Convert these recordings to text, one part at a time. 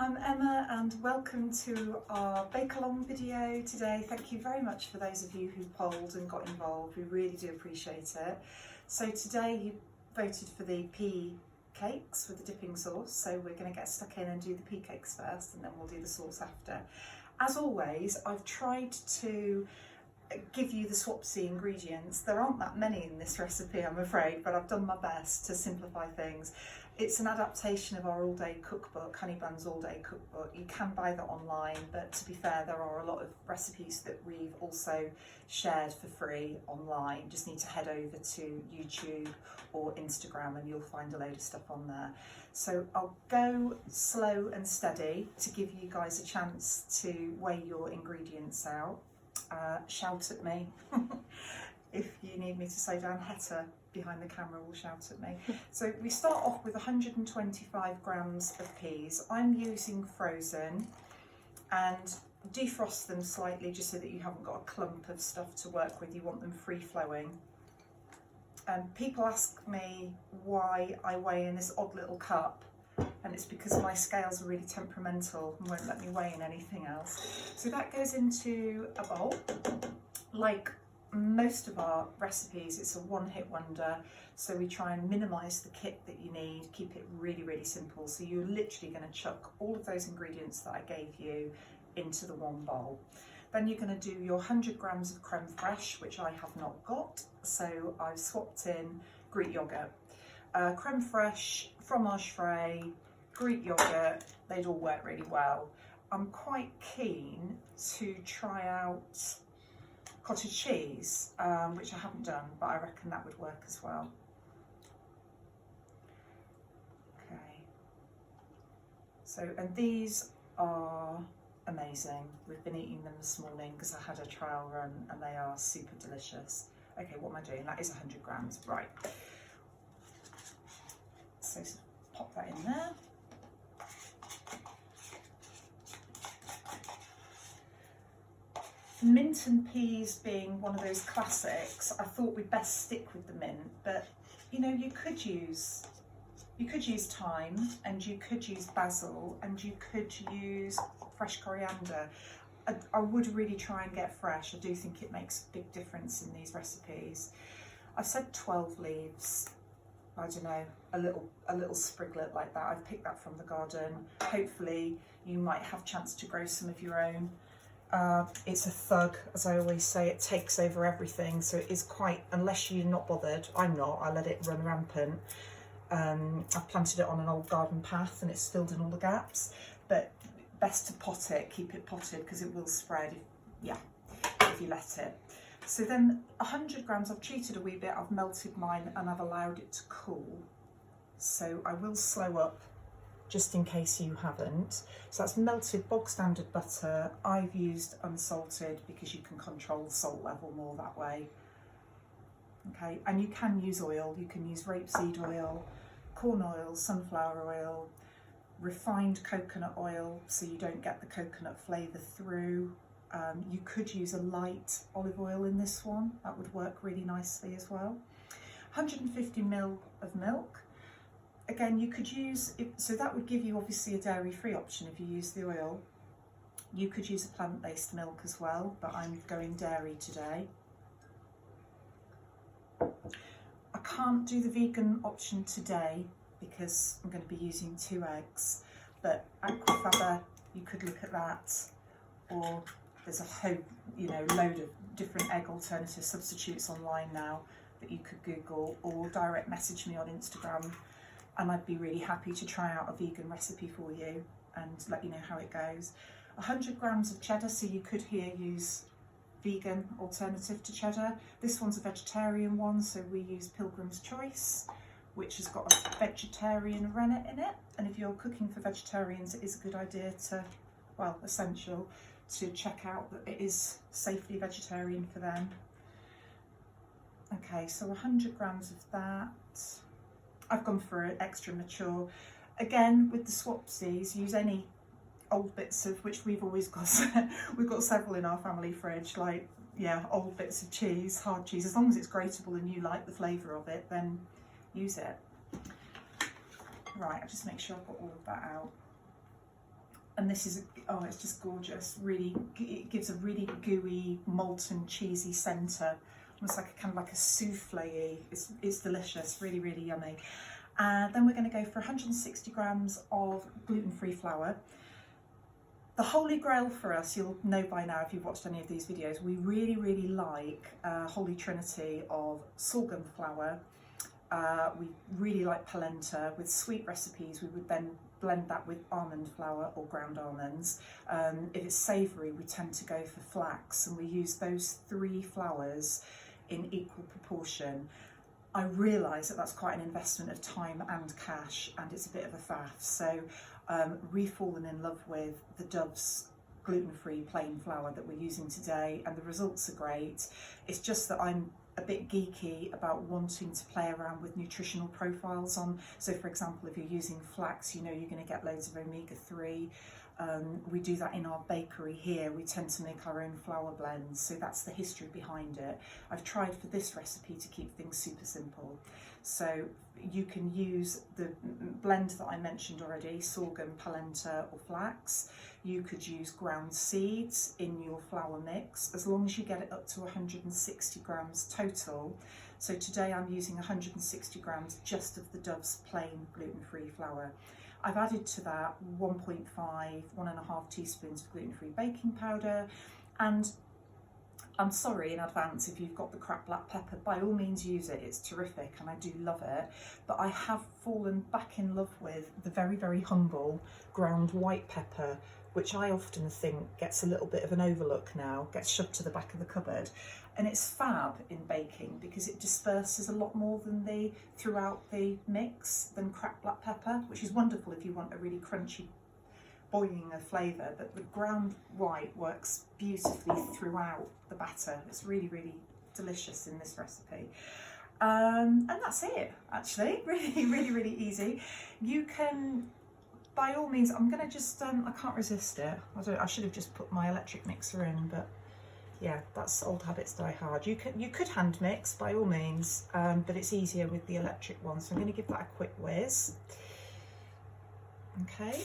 I'm Emma and welcome to our bake along video today. Thank you very much for those of you who polled and got involved. We really do appreciate it. So today you voted for the pea cakes with the dipping sauce. So we're going to get stuck in and do the pea cakes first and then we'll do the sauce after. As always, I've tried to give you the swapsy ingredients. There aren't that many in this recipe, I'm afraid, but I've done my best to simplify things. It's an adaptation of our all-day cookbook, Honeybuns all-day cookbook. You can buy that online, but to be fair, there are a lot of recipes that we've also shared for free online. You just need to head over to YouTube or Instagram and you'll find a load of stuff on there. So I'll go slow and steady to give you guys a chance to weigh your ingredients out. Shout at me if you need me to slow down. Heta behind the camera will shout at me. So we start off with 125 grams of peas. I'm using frozen, and defrost them slightly just so that you haven't got a clump of stuff to work with. You want them free flowing. People ask me why I weigh in this odd little cup, and it's because my scales are really temperamental and won't let me weigh in anything else. So that goes into a bowl. Like most of our recipes, it's a one-hit wonder, so we try and minimise the kit that you need, keep it really, really simple. So you're literally going to chuck all of those ingredients that I gave you into the one bowl. Then you're going to do your 100 grams of creme fraiche, which I have not got, so I've swapped in Greek yoghurt. Creme fraiche, fromage frais, Greek yoghurt, they'd all work really well. I'm quite keen to try out cottage cheese, which I haven't done, but I reckon that would work as well. Okay, so, and these are amazing. We've been eating them this morning because I had a trial run and they are super delicious. Okay, what am I doing? That is 100 grams, right. So pop that in there. Mint and peas being one of those classics, I thought we'd best stick with the mint, but you know, you could use thyme, and you could use basil, and you could use fresh coriander. I would really try and get fresh. I do think it makes a big difference in these recipes. I've said 12 leaves. I don't know, a little spriglet like that. I've picked that from the garden. Hopefully you might have a chance to grow some of your own. It's a thug, as I always say, it takes over everything, so it is quite, unless you're not bothered, I'm not, I let it run rampant. I've planted it on an old garden path and it's filled in all the gaps, but best to pot it, keep it potted, because it will spread if you let it. So then 100 grams, I've treated a wee bit, I've melted mine and I've allowed it to cool. So I will slow up just in case you haven't. So that's melted bog standard butter. I've used unsalted because you can control the salt level more that way. Okay, and you can use oil. You can use rapeseed oil, corn oil, sunflower oil, refined coconut oil so you don't get the coconut flavour through. You could use a light olive oil in this one, that would work really nicely as well. 150 ml of milk. Again, you could use, so that would give you obviously a dairy-free option if you use the oil. You could use a plant-based milk as well, but I'm going dairy today. I can't do the vegan option today because I'm going to be using 2 eggs, but aquafaba, you could look at that, or there's a whole, load of different egg alternative substitutes online now that you could Google, or direct message me on Instagram, and I'd be really happy to try out a vegan recipe for you and let you know how it goes. 100 grams of cheddar, so you could here use vegan alternative to cheddar. This one's a vegetarian one, so we use Pilgrim's Choice, which has got a vegetarian rennet in it, and if you're cooking for vegetarians, it is a good idea to, well, essential to check out that it is safely vegetarian for them. Okay, so 100 grams of that. I've gone for an extra mature. Again, with the swapsies, use any old bits of, which we've always got, we've got several in our family fridge, like, yeah, old bits of cheese, hard cheese. As long as it's grateable and you like the flavour of it, then use it. Right, I'll just make sure I've got all of that out. and this is, oh, it's just gorgeous. Really, it gives a really gooey, molten, cheesy centre. Almost like a kind of like a souffle-y. It's delicious, really, really yummy. Then we're going to go for 160 grams of gluten-free flour. The holy grail for us, you'll know by now if you've watched any of these videos, we really, really like holy trinity of sorghum flour. We really like polenta. With sweet recipes, we would then blend that with almond flour or ground almonds. If it's savoury, we tend to go for flax, and we use those 3 flours in equal proportion. I realise that that's quite an investment of time and cash, and it's a bit of a faff. So re-fallen in love with the Dove's gluten-free plain flour that we're using today, and the results are great. It's just that I'm a bit geeky about wanting to play around with nutritional profiles on. So for example, if you're using flax, you know you're going to get loads of omega-3. We do that in our bakery here. We tend to make our own flour blends, so that's the history behind it. I've tried for this recipe to keep things super simple. So you can use the blend that I mentioned already, sorghum, polenta or flax. You could use ground seeds in your flour mix, as long as you get it up to 160 grams total. So today I'm using 160 grams just of the Dove's plain gluten-free flour. I've added to that 1.5 teaspoons of gluten-free baking powder, and I'm sorry in advance if you've got the cracked black pepper, by all means use it, it's terrific and I do love it, but I have fallen back in love with the very, very humble ground white pepper, which I often think gets a little bit of an overlook now, gets shoved to the back of the cupboard. And it's fab in baking because it disperses a lot more than throughout the mix than cracked black pepper, which is wonderful if you want a really crunchy, boiling of flavour. But the ground white works beautifully throughout the batter. It's really, really delicious in this recipe. And that's it, actually. Really, really, really easy. You can, by all means, I'm going to just, I can't resist it. I should have just put my electric mixer in, but yeah, that's old habits die hard. You could hand mix by all means, but it's easier with the electric one. So I'm going to give that a quick whiz. Okay.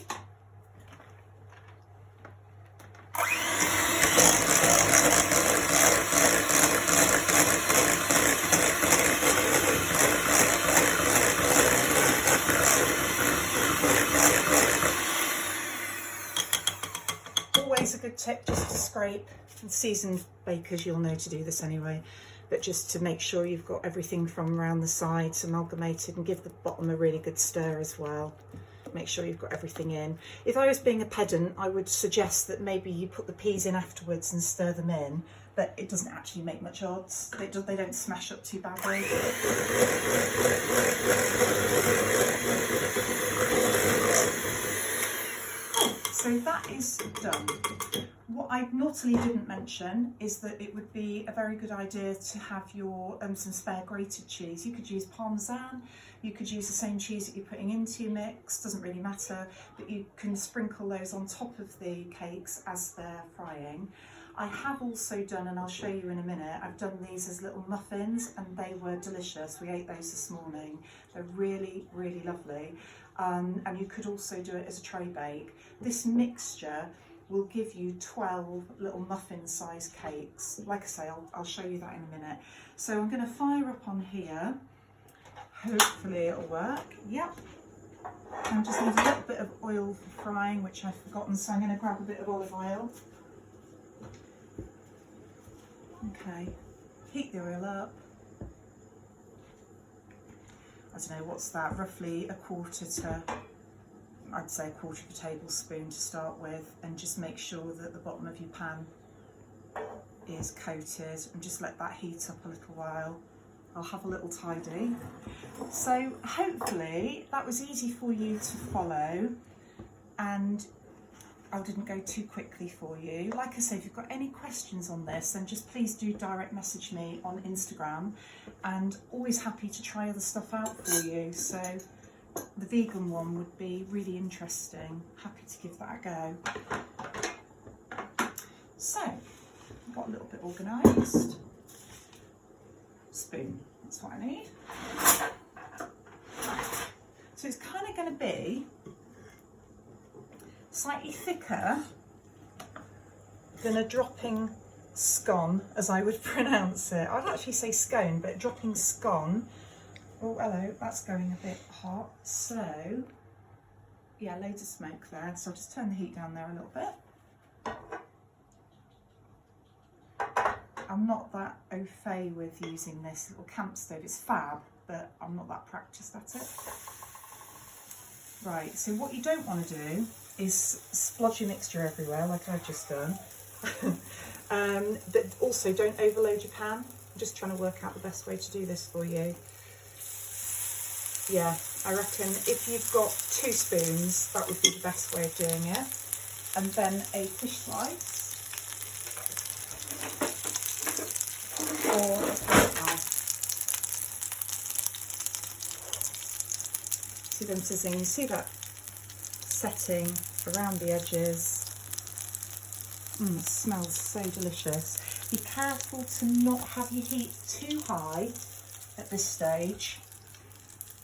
Always a good tip just to scrape. Seasoned bakers, you'll know to do this anyway, but just to make sure you've got everything from around the sides amalgamated, and give the bottom a really good stir as well. Make sure you've got everything in. If I was being a pedant, I would suggest that maybe you put the peas in afterwards and stir them in, but it doesn't actually make much odds. They don't smash up too badly. So that is done. What I naughtily didn't mention is that it would be a very good idea to have your some spare grated cheese. You could use Parmesan, you could use the same cheese that you're putting into your mix, doesn't really matter, but you can sprinkle those on top of the cakes as they're frying. I have also done, and I'll show you in a minute, I've done these as little muffins and they were delicious. We ate those this morning. They're really, really lovely. And you could also do it as a tray bake. This mixture will give you 12 little muffin sized cakes. Like I say, I'll show you that in a minute. So I'm going to fire up on here. Hopefully it'll work. Yep. And just need a little bit of oil for frying, which I've forgotten, so I'm going to grab a bit of olive oil. Okay, heat the oil up. I don't know, what's that, roughly I'd say a quarter of a tablespoon to start with, and just make sure that the bottom of your pan is coated, and just let that heat up a little while. I'll have a little tidy. So hopefully that was easy for you to follow, and I didn't go too quickly for you. Like I say, if you've got any questions on this, then just please do direct message me on Instagram, and always happy to try other stuff out for you. So the vegan one would be really interesting. Happy to give that a go. So, I've got a little bit organised. Spoon, that's what I need. So it's kind of going to be slightly thicker than a dropping scone, as I would pronounce it. I'd actually say scone, but dropping scone. Oh, hello, that's going a bit hot. So, yeah, loads of smoke there. So I'll just turn the heat down there a little bit. I'm not that au fait with using this little camp stove. It's fab, but I'm not that practiced at it. Right, so what you don't want to do is splodge your mixture everywhere like I've just done. But also don't overload your pan. I'm just trying to work out the best way to do this for you. Yeah, I reckon if you've got 2 spoons, that would be the best way of doing it. And then a fish slice. Or a pea. See them sizzling, you see that setting around the edges. It smells so delicious. Be careful to not have your heat too high at this stage,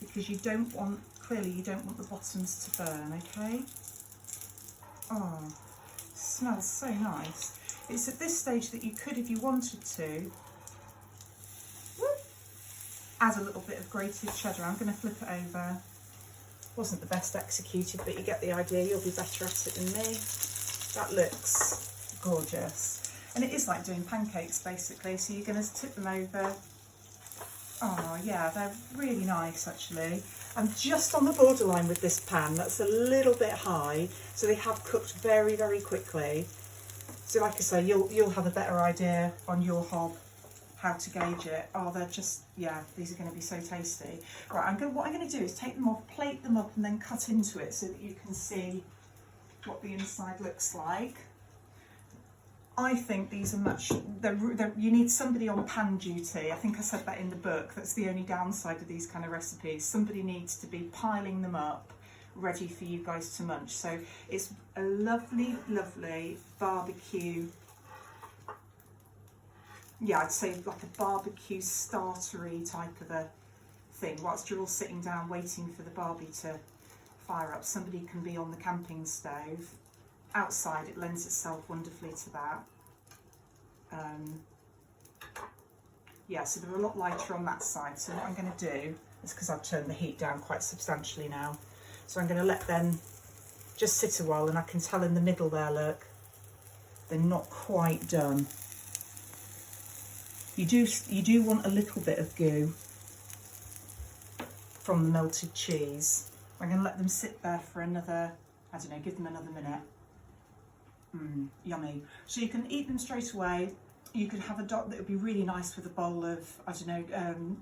because you don't want, clearly you don't want the bottoms to burn, okay? Oh, smells so nice. It's at this stage that you could, if you wanted to, add a little bit of grated cheddar. I'm going to flip it over. Wasn't the best executed, but you get the idea. You'll be better at it than me. That looks gorgeous. And it is like doing pancakes, basically. So you're going to tip them over. Oh, yeah, they're really nice, actually. I'm just on the borderline with this pan. That's a little bit high. So they have cooked very, very quickly. So like I say, you'll have a better idea on your hob how to gauge it. Oh, they're just, yeah, these are going to be so tasty. Right, what I'm going to do is take them off, plate them up, and then cut into it so that you can see what the inside looks like. I think these are you need somebody on pan duty. I think I said that in the book. That's the only downside of these kind of recipes. Somebody needs to be piling them up, ready for you guys to munch. So it's a lovely, lovely barbecue. Yeah, I'd say like a barbecue startery type of a thing. Whilst you're all sitting down waiting for the barbie to fire up, somebody can be on the camping stove. Outside, it lends itself wonderfully to that. Yeah, so they're a lot lighter on that side. So what I'm going to do is, because I've turned the heat down quite substantially now, so I'm going to let them just sit a while, and I can tell in the middle there, look, they're not quite done. You do want a little bit of goo from the melted cheese. I'm going to let them sit there for another, I don't know, give them another minute. Yummy. So you can eat them straight away. You could have a dot that would be really nice with a bowl of, I don't know,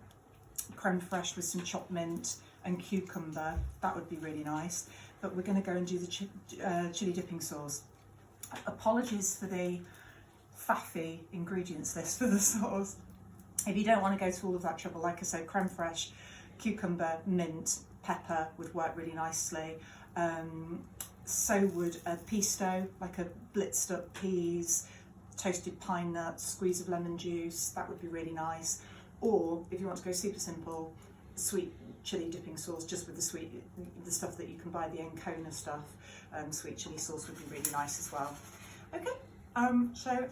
creme fraiche with some chopped mint and cucumber. That would be really nice. But we're going to go and do the chili dipping sauce. Apologies for the faffy ingredients list for the sauce. If you don't want to go to all of that trouble, like I said, creme fraiche, cucumber, mint, pepper would work really nicely. So would a pesto, like a blitzed up peas, toasted pine nuts, squeeze of lemon juice. That would be really nice. Or if you want to go super simple, sweet chili dipping sauce, just with the stuff that you can buy, the Encona stuff. Sweet chili sauce would be really nice as well. Okay, so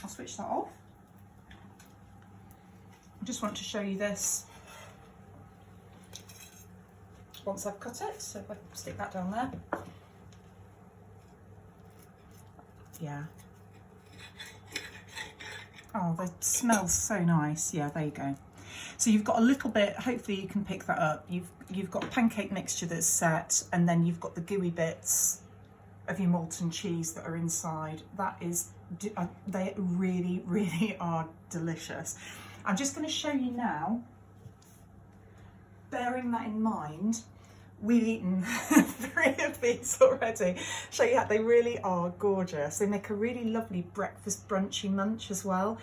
I'll switch that off. I just want to show you this once I've cut it, so if I stick that down there. Yeah. Oh, they smell so nice. Yeah, there you go. So you've got a little bit, hopefully you can pick that up. You've got a pancake mixture that's set, and then you've got the gooey bits of your molten cheese that are inside. That is, they really, really are delicious. I'm just going to show you now, bearing that in mind, we've eaten 3 of these already. Show you how they really are gorgeous. They make a really lovely breakfast brunchy munch as well.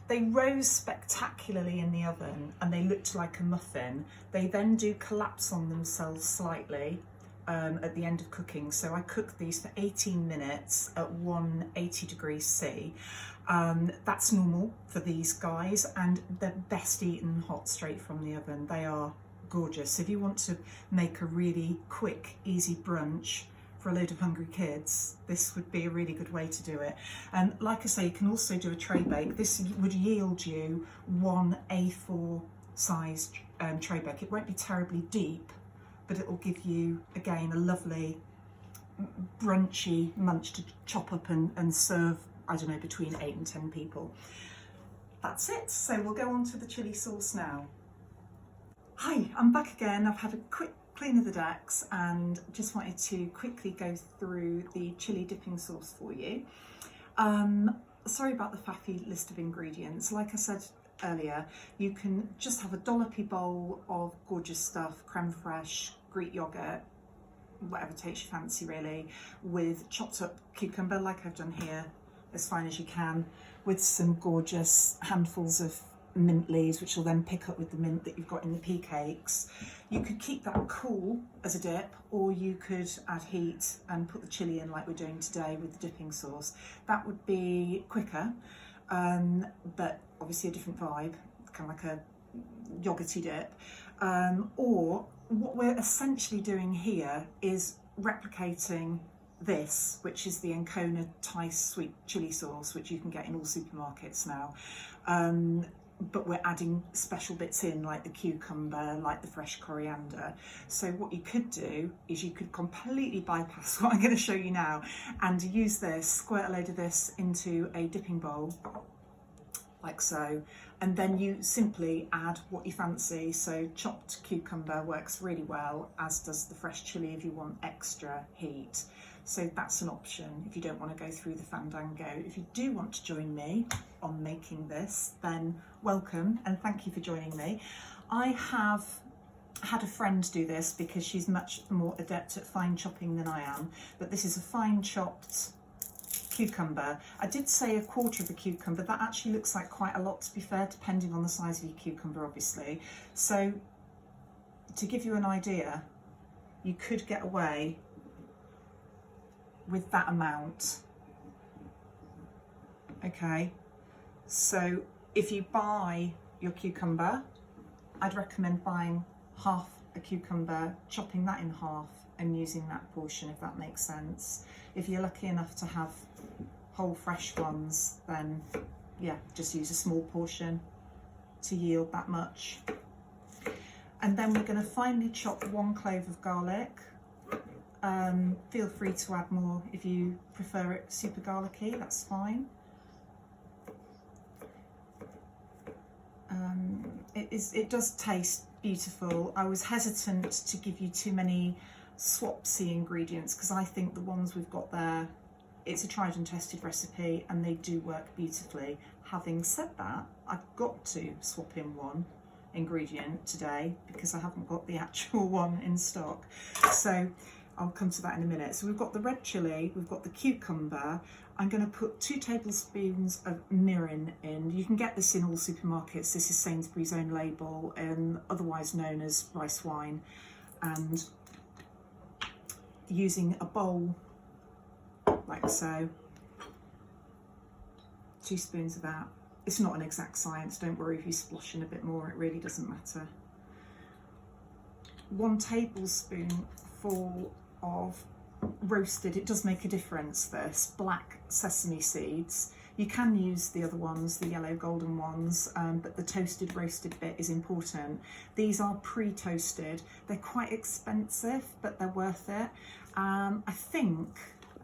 They rose spectacularly in the oven and they looked like a muffin. They then do collapse on themselves slightly at the end of cooking. So I cooked these for 18 minutes at 180 degrees C. That's normal for these guys, and they're best eaten hot straight from the oven. They are gorgeous. So if you want to make a really quick, easy brunch for a load of hungry kids, this would be a really good way to do it. And like I say, you can also do a tray bake. This would yield you one A4 sized tray bake. It won't be terribly deep, but it will give you, again, a lovely brunchy munch to chop up and serve, I don't know, between 8 and 10 people. That's it. So we'll go on to the chilli sauce now. Hi, I'm back again. I've had a quick clean of the decks and just wanted to quickly go through the chilli dipping sauce for you. Sorry about the faffy list of ingredients. Like I said earlier, you can just have a dollopy bowl of gorgeous stuff, creme fraiche, Greek yogurt, whatever takes your fancy really, with chopped up cucumber like I've done here, as fine as you can, with some gorgeous handfuls of mint leaves, which will then pick up with the mint that you've got in the pea cakes. You could keep that cool as a dip, or you could add heat and put the chilli in like we're doing today with the dipping sauce. That would be quicker, but obviously a different vibe, kind of like a yogurty dip. Or what we're essentially doing here is replicating this, which is the Ancona Thai sweet chili sauce, which you can get in all supermarkets now. But we're adding special bits in, like the cucumber, like the fresh coriander. So what you could do is you could completely bypass what I'm going to show you now and use this, squirt a load of this into a dipping bowl, like so, and then you simply add what you fancy. So chopped cucumber works really well, as does the fresh chilli if you want extra heat. So that's an option if you don't want to go through the fandango. If you do want to join me on making this, then welcome and thank you for joining me. I have had a friend do this because she's much more adept at fine chopping than I am, but this is a fine chopped cucumber. I did say 1/4 of a cucumber. That actually looks like quite a lot, to be fair, depending on the size of your cucumber, obviously. So to give you an idea, you could get away with that amount. Okay, so if you buy your cucumber, I'd recommend buying half a cucumber, chopping that in half and using that portion, if that makes sense. If you're lucky enough to have whole fresh ones, then yeah, just use a small portion to yield that much. And then we're going to finely chop 1 clove of garlic. Feel free to add more if you prefer it super garlicky, that's fine. It does taste beautiful. I was hesitant to give you too many swapsy ingredients because I think the ones we've got there, it's a tried and tested recipe and they do work beautifully. Having said that, I've got to swap in 1 ingredient today because I haven't got the actual one in stock. So I'll come to that in a minute. So we've got the red chilli, we've got the cucumber. I'm going to put 2 tablespoons of mirin in. You can get this in all supermarkets. This is Sainsbury's own label, otherwise known as rice wine. And using a bowl like so, 2 spoons of that. It's not an exact science, don't worry if you splosh in a bit more, it really doesn't matter. 1 tablespoonful of roasted, it does make a difference, this, black sesame seeds. You can use the other ones, the yellow golden ones, but the toasted roasted bit is important. These are pre-toasted. They're quite expensive, but they're worth it. I'm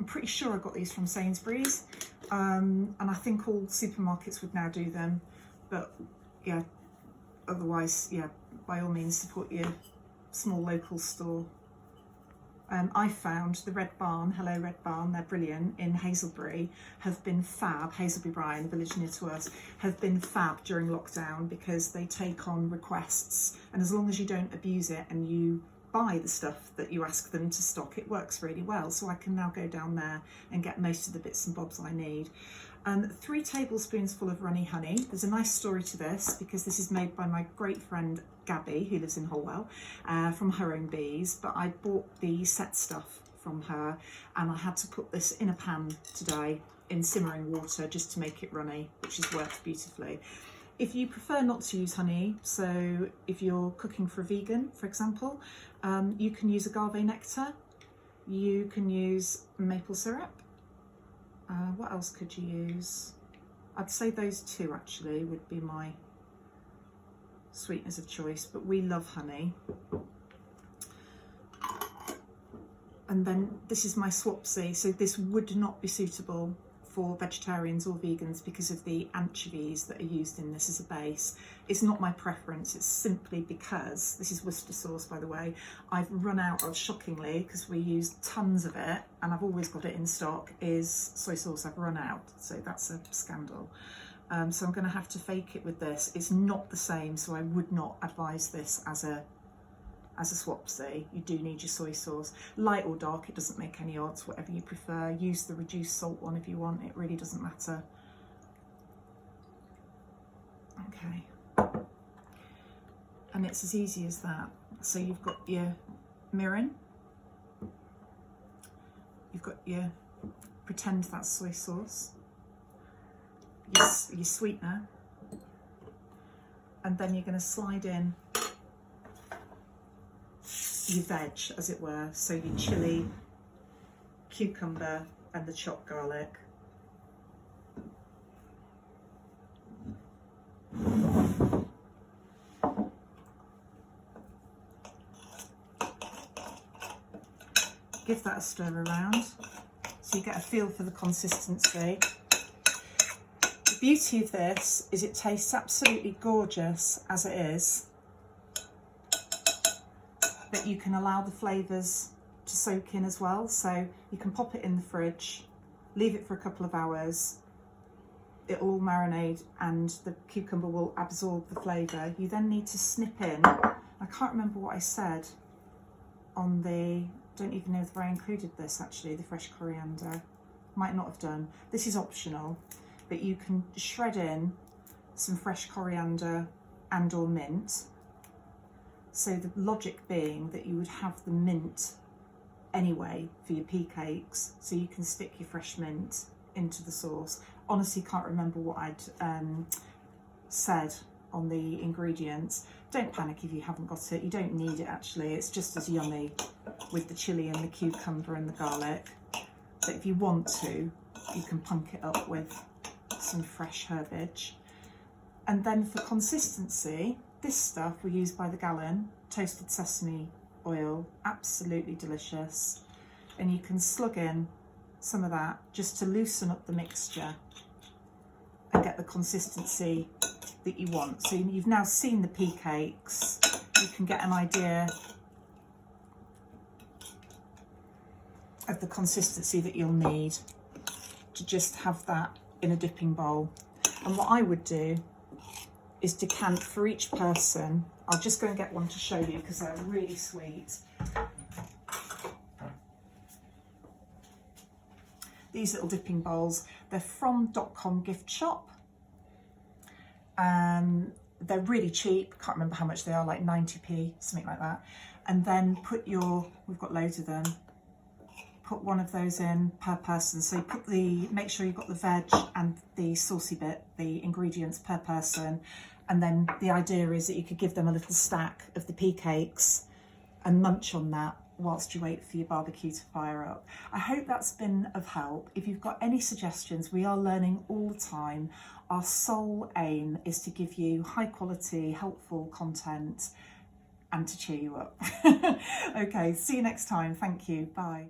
pretty sure I got these from Sainsbury's, and I think all supermarkets would now do them, but yeah, otherwise, yeah, by all means support your small local store. I found the Red Barn, hello Red Barn, they're brilliant, in Hazelbury, have been fab, Hazelbury Bryan, a village near to us, have been fab during lockdown because they take on requests, and as long as you don't abuse it and you buy the stuff that you ask them to stock, it works really well. So I can now go down there and get most of the bits and bobs I need. 3 tablespoons full of runny honey. There's a nice story to this because this is made by my great friend Gabby, who lives in Holwell, from her own bees, but I bought the set stuff from her and I had to put this in a pan today in simmering water just to make it runny, which has worked beautifully. If you prefer not to use honey, so if you're cooking for a vegan, for example, you can use agave nectar, you can use maple syrup. What else could you use? I'd say those two actually would be my sweeteners of choice, but we love honey. And then this is my swapsy, so this would not be suitable for vegetarians or vegans because of the anchovies that are used in this as a base. It's not my preference, it's simply because, this is Worcester sauce by the way, I've run out of, shockingly, because we use tons of it and I've always got it in stock, is soy sauce. I've run out, so that's a scandal. So I'm going to have to fake it with this. It's not the same, so I would not advise this as a swapsy. You do need your soy sauce, light or dark, it doesn't make any odds, whatever you prefer. Use the reduced salt one if you want, it really doesn't matter. Okay, and it's as easy as that. So you've got your mirin, you've got your, pretend that's soy sauce, your sweetener, and then you're going to slide in your veg, as it were, so your chilli, cucumber and the chopped garlic. Give that a stir around so you get a feel for the consistency. The beauty of this is it tastes absolutely gorgeous as it is, but you can allow the flavours to soak in as well. So you can pop it in the fridge, leave it for a couple of hours, it'll all marinate and the cucumber will absorb the flavour. You then need to snip in, I can't remember what I said on the, don't even know if I included this actually, the fresh coriander. Might not have done. This is optional, but you can shred in some fresh coriander and or mint. So the logic being that you would have the mint anyway for your pea cakes, so you can stick your fresh mint into the sauce. Honestly, can't remember what I'd said on the ingredients. Don't panic if you haven't got it. You don't need it actually. It's just as yummy with the chilli and the cucumber and the garlic. But if you want to, you can punk it up with some fresh herbage. And then for consistency, this stuff we use by the gallon, toasted sesame oil, absolutely delicious. And you can slug in some of that just to loosen up the mixture and get the consistency that you want. So you've now seen the pea cakes, you can get an idea of the consistency that you'll need to just have that in a dipping bowl. And what I would do is decant for each person. I'll just go and get one to show you because they're really sweet. These little dipping bowls, they're from .com gift shop. They're really cheap, can't remember how much they are, like 90p, something like that. And then put your, we've got loads of them, put one of those in per person. So you put make sure you've got the veg and the saucy bit, the ingredients per person. And then the idea is that you could give them a little stack of the pea cakes and munch on that whilst you wait for your barbecue to fire up. I hope that's been of help. If you've got any suggestions, we are learning all the time. Our sole aim is to give you high quality, helpful content and to cheer you up. Okay, see you next time. Thank you. Bye.